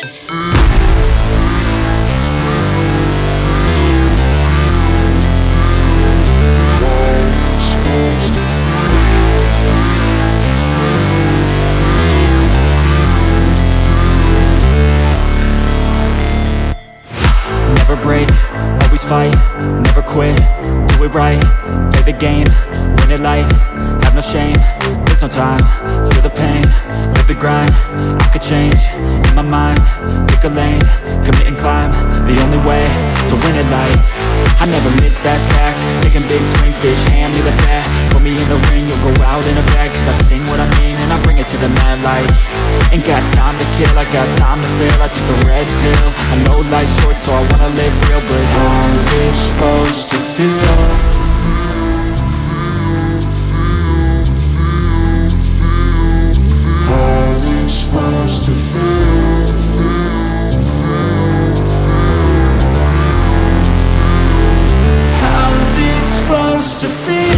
Never break, always fight, never quit, do it right, play the game, win it life, have no shame, there's no time, feel the pain, live the grind, I could change, in my mind, pick a lane, commit and climb, the only way to win it life. I never miss, that's fact, taking big swings, bitch, hand me the bat, put me in the ring, you'll go out in a bag, cause I sing what I mean and I bring it to the mad light. Ain't got time to kill, I got time to feel, I took the red pill, I know life's short so I wanna live real, but how's it supposed to feel? How's it supposed to feel? How's it supposed to feel?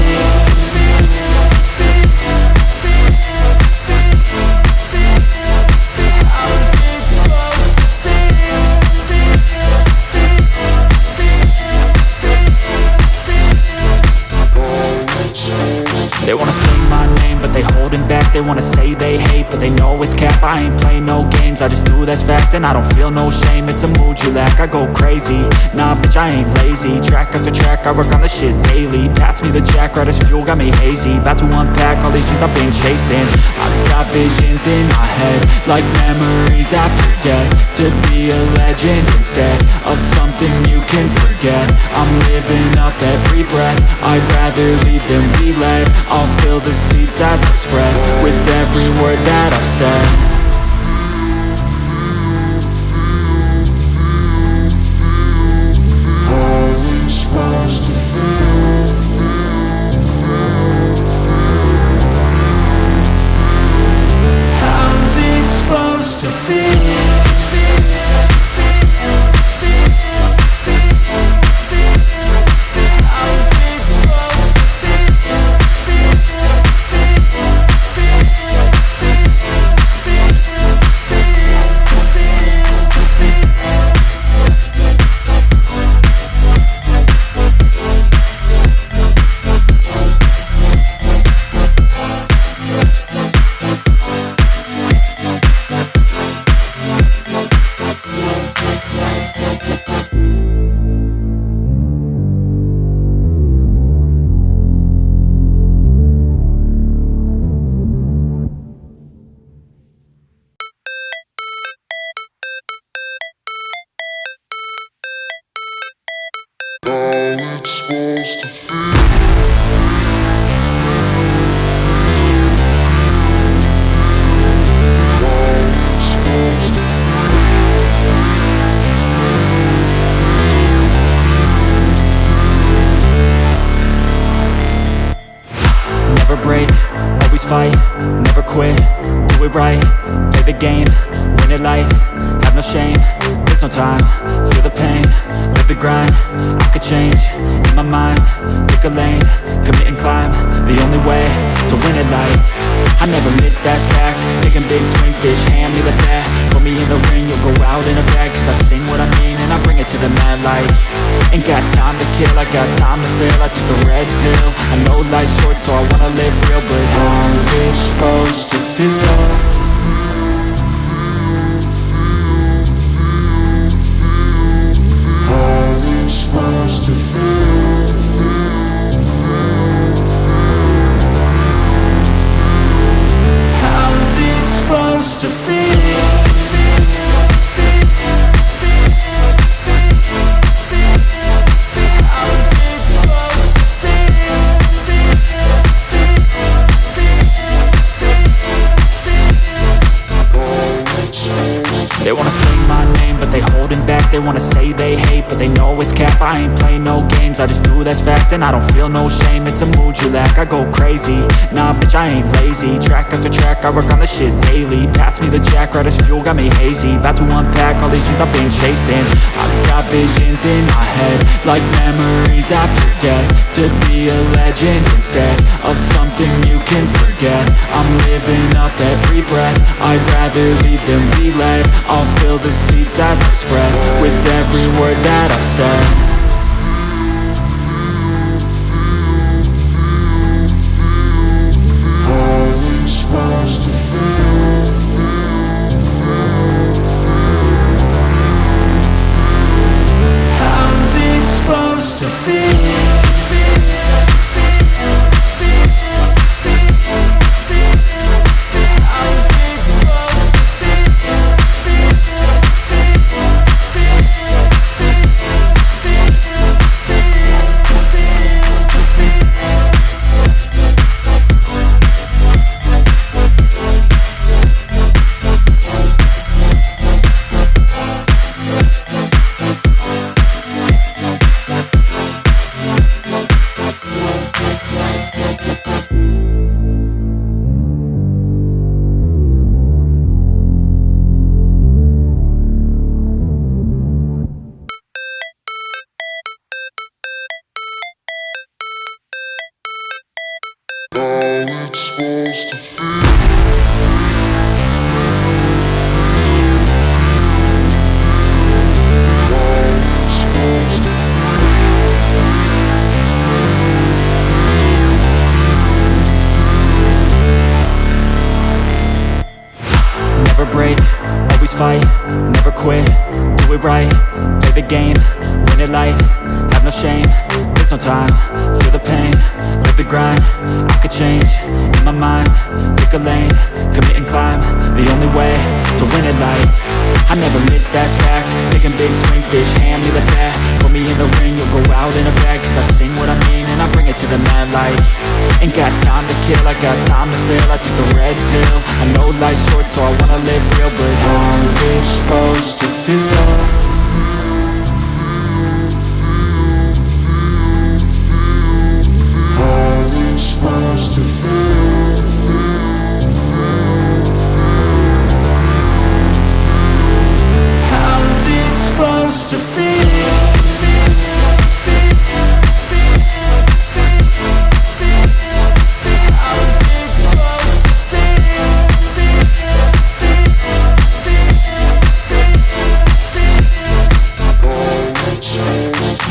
They wanna say my name, but they holding back. They wanna say they hate, but they know it's cap. I ain't play no games, I just do that's fact. And I don't feel no shame, it's a mood you lack. I go crazy, nah bitch I ain't lazy. Track after track, I work on the shit daily. Pass me the jack, right as fuel, got me hazy. About to unpack all these things I've been chasing. I've got visions in my head, like memories after death. To be a legend instead of something you can forget. I'm living up every breath, I'd rather lead than be led. I'll fill the seats as I spread with every word that I've said. How's it supposed to feel? How's it supposed to feel? Never break, always fight, never quit, do it right, play the game, win it life, have no shame, there's no time, feel the pain, live the grind, I could change, in my mind, pick a lane, commit and climb, the only way to win it life. I never miss, that's fact, taking big swings, bitch, hand me the bat, put me in the ring, you'll go out in a bag, cause I sing what I mean and I bring it to the mad light. Ain't got time to kill, I got time to feel, I took the red pill, I know life's short so I wanna live real, but how's it supposed to feel? How's it supposed to feel? How's it supposed to feel? They wanna say my name, but they holding back. They wanna say they hate, but they know it's cap. I ain't play no games, I just do that's fact. And I don't feel no shame, it's a mood you lack. I go crazy, nah bitch I ain't lazy. Track after track, I work on the shit daily. Pass me the jack, right as fuel, got me hazy. About to unpack all these things I've been chasing. I've got visions in my head, like memories after death. To be a legend instead of something you can forget. forget. I'm living up every breath, I'd rather lead than be led. I'll fill the seats as I spread, with every word that I've said. How's it supposed to feel? How's it supposed to feel? Never break, always fight, never quit, do it right, play the game, win it life, have no shame, there's no time, feel the pain, live the grind, I could change, in my mind, pick a lane, commit and climb, the only way to win it life. I never miss, that's fact, taking big swings, bitch, hand me the bat, put me in the ring, you'll go out in a bag, cause I sing what I mean and I bring it to the mad light. Ain't got time to kill, I got time to feel, I took the red pill, I know life's short so I wanna live real, but how's it supposed to feel? How's it supposed to feel? How's it supposed to feel?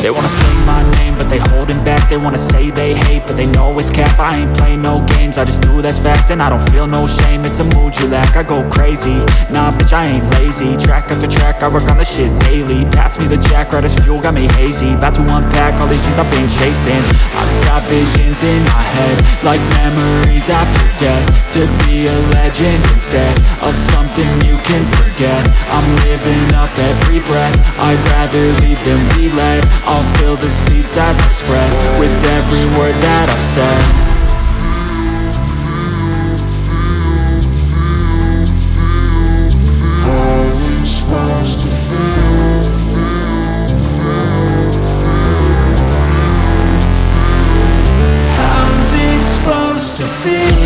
They wanna sing my name, but they holding back. They wanna say they hate, but they know it's cap. I ain't play no games, I just do that's fact. And I don't feel no shame, it's a mood you lack. I go crazy, nah bitch I ain't lazy. Track after track, I work on this shit daily. Pass me the jack, right as fuel, got me hazy. About to unpack all these things I've been chasing. I've got visions in my head, like memories after death. To be a legend instead of something you can forget. I'm living up every breath, I'd rather lead than be led. I'll fill the seats as I spread, with every word that I've said. How's it supposed to feel? How's it supposed to feel?